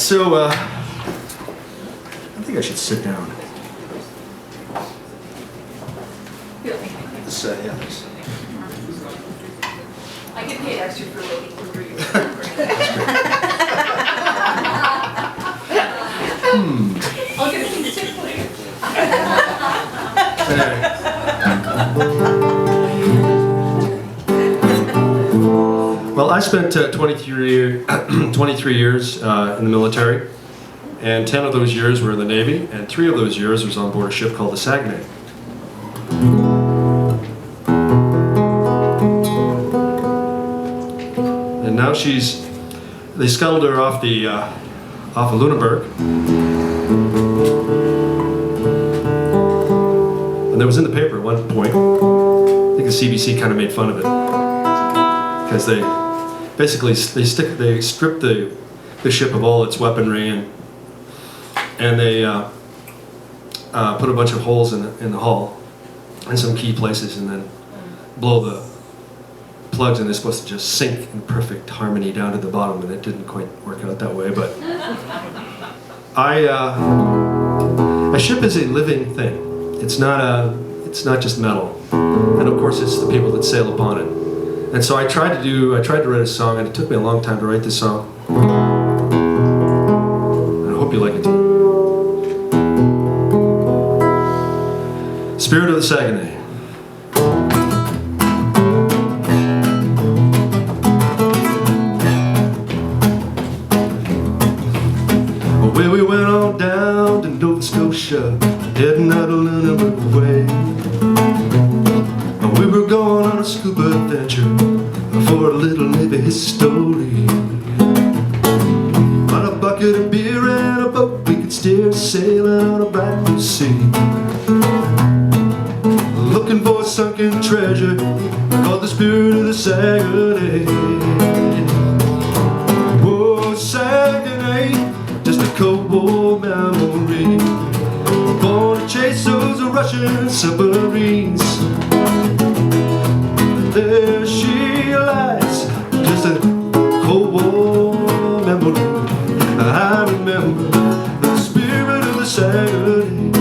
So, I think I should sit down. Yeah, thanks. I get paid extra for looking for you. I'll get a piece of tip later. Well, I spent 23 years in the military, and 10 of those years were in the Navy, and 3 of those years was on board a ship called the Saguenay. And now they scuttled her off of Lunenburg. And that was in the paper at one point. I think the CBC kind of made fun of it. Because they stripped the ship of all its weaponry and they put a bunch of holes in the hull in some key places and then blow the plugs, and they're supposed to just sink in perfect harmony down to the bottom, and it didn't quite work out that way. But a ship is a living thing. It's not just metal, and of course it's the people that sail upon it. And so I tried to write a song, and it took me a long time to write this song. And I hope you like it too. Spirit of the Saguenay. Well, we went on down to Nova Scotia, heading out of Lunenburg way. We were going on a scuba adventure for a little Navy history. On a bucket of beer and a boat we could steer, sailing on a bright blue sea. Looking for a sunken treasure called the Spirit of the Saguenay. Oh, Saguenay, just a cold war memory. Born to chase those Russian submarines. There she lies, just a cold war memory. I remember the spirit of the Saguenay.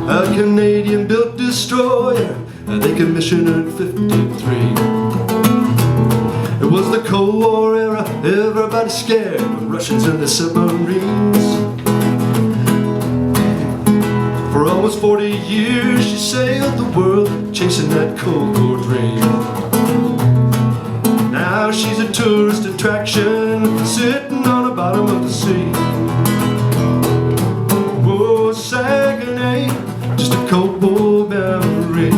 A Canadian-built destroyer they commissioned in '53. It was the Cold War era, everybody scared of Russians and the submarines. For almost 40 years she sailed the world, chasing that Cold War dream. Now she's a tourist attraction, sitting on the bottom of the sea. Oh, Saguenay, just a Cold War memory.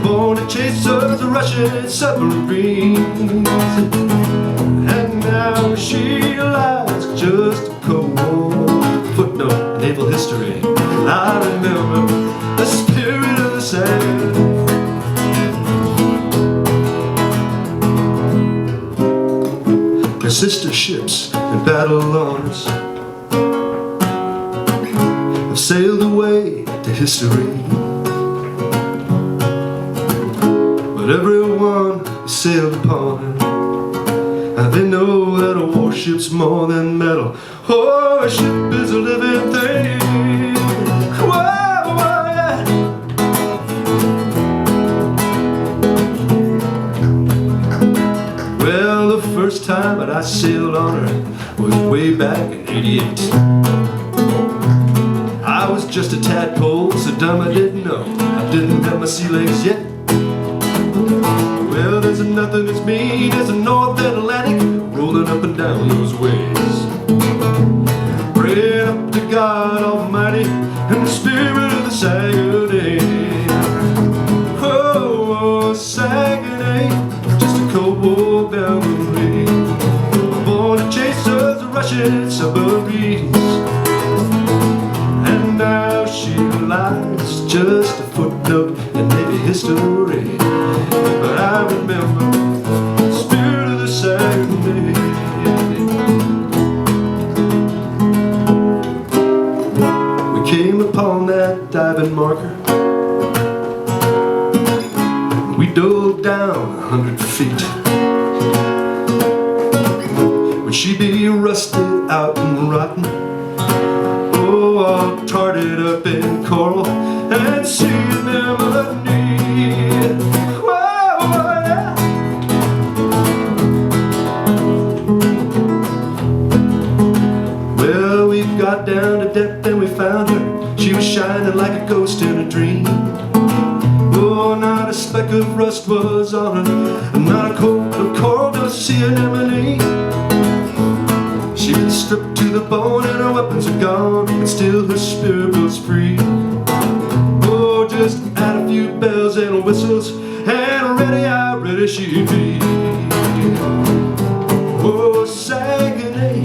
Born to chase those Russian submarines. And now she lies, just a Cold War footnote, naval history. I remember the spirit of the Saguenay. Their sister ships and battle honors have sailed away to history. But everyone who sailed upon it, and they know that a warship's more than metal. Oh, a ship is a living thing. Whoa, whoa, yeah. Well, the first time that I sailed on her was way back in '88. I was just a tadpole, so dumb I didn't know I didn't have my sea legs yet. Well, there's nothing as mean as the North Atlantic rolling up and down those ways. Praying up to God Almighty and the Spirit of the Saguenay. Oh, Saguenay, just a Cold War memory. Born to chase those Russian submarines. And now she lies, just a footnote in Navy history. But I remember the spirit of the Saguenay. We came upon that diving marker dove down 100 feet. Would she be rusted out and rotten? Oh, all tarted up in coral and sea anemone. Whoa, yeah. Well, we got down to depth and we found her. She was shining like a ghost in a dream. Oh, not a speck of rust was on her, not a coat of coral, just sea anemone. She'd been stripped to the bone and her weapons are gone, but still her spirit was free. Oh, just add a few bells and whistles, and ready she'd be. Oh, Saguenay,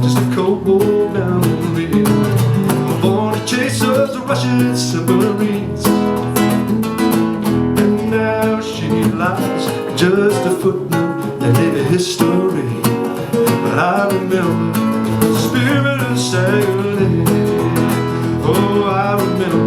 just a cobalt down the river, born to chase those Russian submarines. And now she lies, just a footnote in history. But I remember the spirit of Saguenay. Oh, I remember